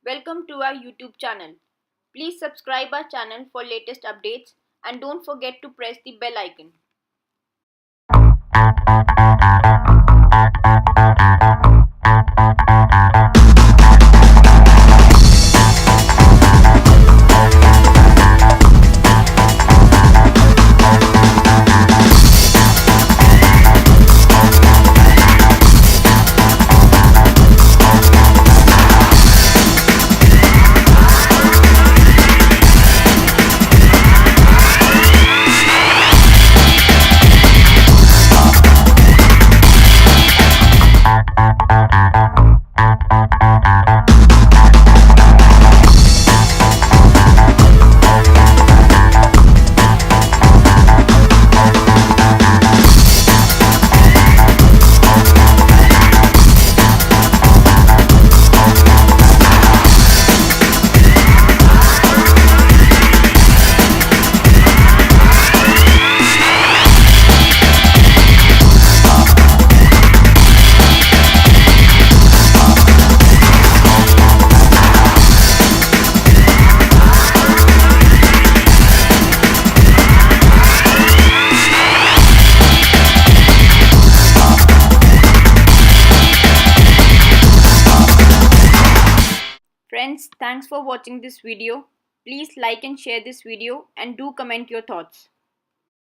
Welcome to our YouTube channel. Please subscribe our channel for latest updates and don't forget to press the bell icon. Friends, thanks for watching this video. Please like and share this video and do comment your thoughts.